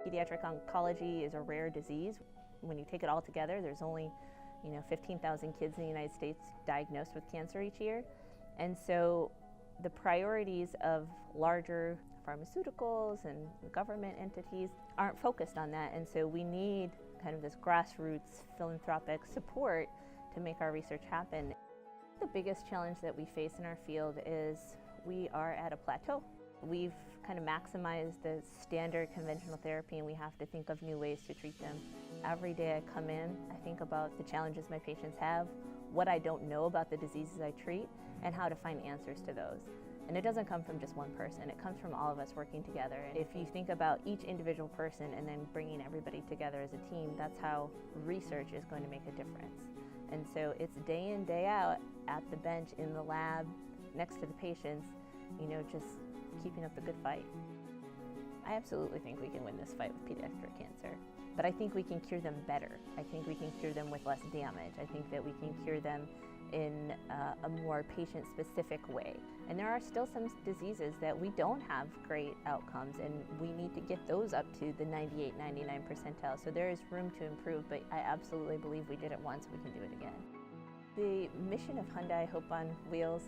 Pediatric oncology is a rare disease. When you take it all together, there's only 15,000 kids in the United States diagnosed with cancer each year. And so the priorities of larger pharmaceuticals and government entities aren't focused on that. And so we need kind of this grassroots philanthropic support to make our research happen. The biggest challenge that we face in our field is we are at a plateau. We've kind of maximized the standard conventional therapy, and we have to think of new ways to treat them. Every day I come in, I think about the challenges my patients have, what I don't know about the diseases I treat, and how to find answers to those. And it doesn't come from just one person, it comes from all of us working together. And if you think about each individual person and then bringing everybody together as a team, that's how research is going to make a difference. And so it's day in, day out, at the bench, in the lab, next to the patients, just keeping up the good fight. I absolutely think we can win this fight with pediatric cancer, but I think we can cure them better. I think we can cure them with less damage. I think that we can cure them in a more patient-specific way. And there are still some diseases that we don't have great outcomes, and we need to get those up to the 98, 99 percentile. So there is room to improve, but I absolutely believe we did it once, we can do it again. The mission of Hyundai Hope on Wheels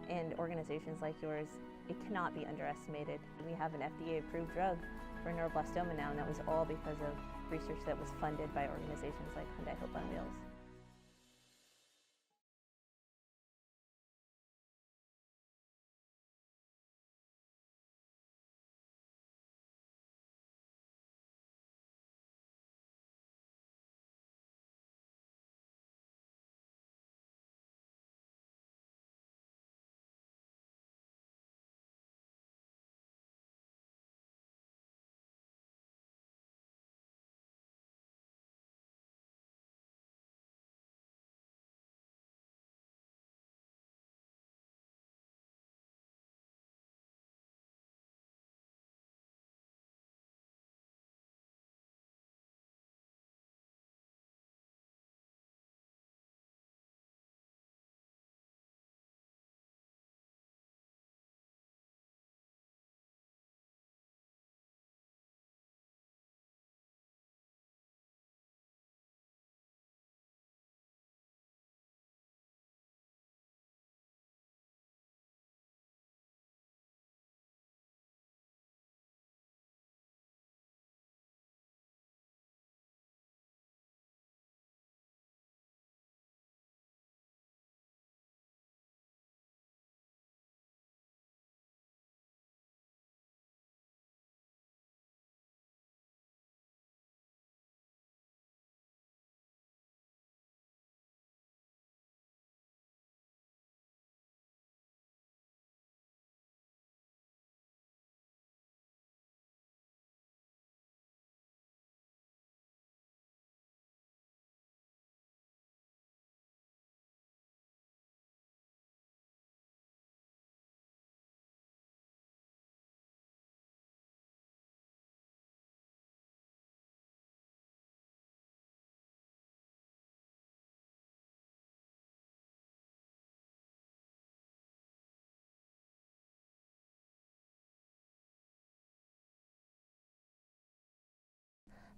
and organizations like yours, it cannot be underestimated. We have an FDA-approved drug for neuroblastoma now, and that was all because of research that was funded by organizations like Hyundai Hope on Wheels.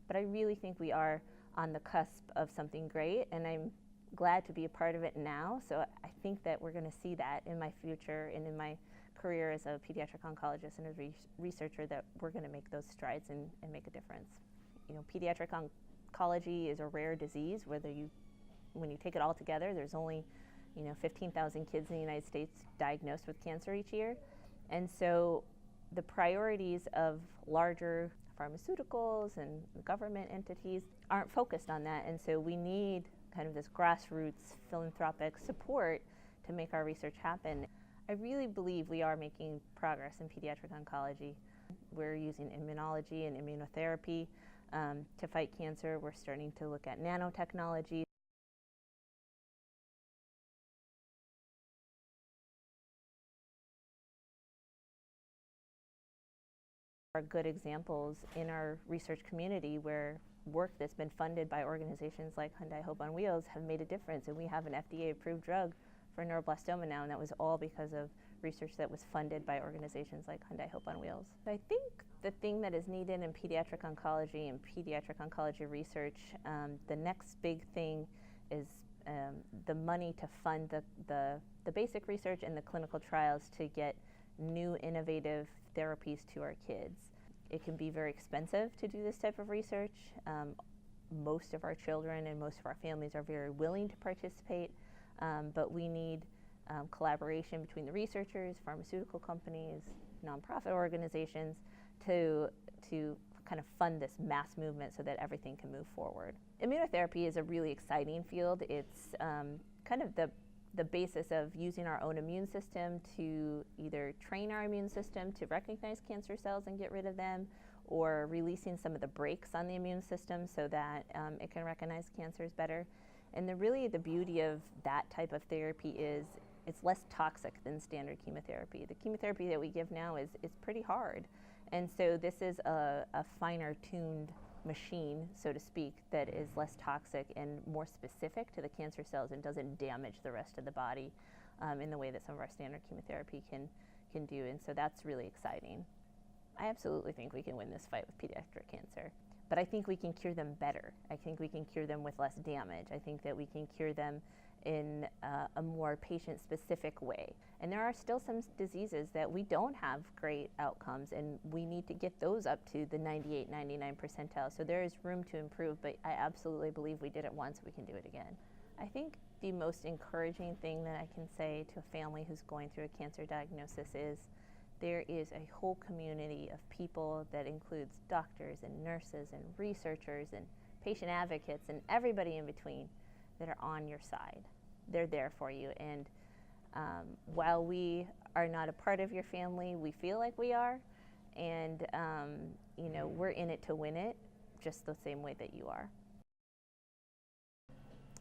But I really think we are on the cusp of something great, and I'm glad to be a part of it now. So I think that we're going to see that in my future and in my career as a pediatric oncologist and a researcher, that we're going to make those strides and make a difference. Pediatric oncology is a rare disease. When you take it all together, there's only 15,000 kids in the United States diagnosed with cancer each year. And so the priorities of larger pharmaceuticals and government entities aren't focused on that. And so we need kind of this grassroots philanthropic support to make our research happen. I really believe we are making progress in pediatric oncology. We're using immunology and immunotherapy to fight cancer. We're starting to look at nanotechnology. Are good examples in our research community where work that's been funded by organizations like Hyundai Hope on Wheels have made a difference, and we have an FDA-approved drug for neuroblastoma now, and that was all because of research that was funded by organizations like Hyundai Hope on Wheels. I think the thing that is needed in pediatric oncology and pediatric oncology research, the next big thing is the money to fund the basic research and the clinical trials to get new innovative therapies to our kids. It can be very expensive to do this type of research. Most of our children and most of our families are very willing to participate, but we need collaboration between the researchers, pharmaceutical companies, nonprofit organizations to kind of fund this mass movement so that everything can move forward. Immunotherapy is a really exciting field. It's kind of the basis of using our own immune system to either train our immune system to recognize cancer cells and get rid of them, or releasing some of the brakes on the immune system so that it can recognize cancers better. And really the beauty of that type of therapy is it's less toxic than standard chemotherapy. The chemotherapy that we give now is pretty hard. And so this is a finer tuned machine, so to speak, that is less toxic and more specific to the cancer cells and doesn't damage the rest of the body in the way that some of our standard chemotherapy can do. And so that's really exciting. I absolutely think we can win this fight with pediatric cancer, but I think we can cure them better. I think we can cure them with less damage. I think that we can cure them in a more patient-specific way. And there are still some diseases that we don't have great outcomes, and we need to get those up to the 98, 99 percentile. So there is room to improve, but I absolutely believe we did it once, we can do it again. I think the most encouraging thing that I can say to a family who's going through a cancer diagnosis is there is a whole community of people that includes doctors and nurses and researchers and patient advocates and everybody in between that are on your side. They're there for you. And while we are not a part of your family, we feel like we are. And you know, we're in it to win it, just the same way that you are.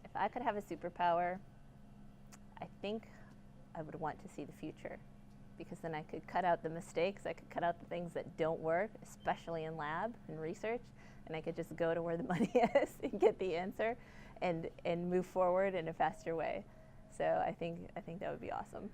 If I could have a superpower, I think I would want to see the future, because then I could cut out the mistakes, I could cut out the things that don't work, especially in lab and research, and I could just go to where the money is and get the answer and move forward in a faster way. So I think that would be awesome.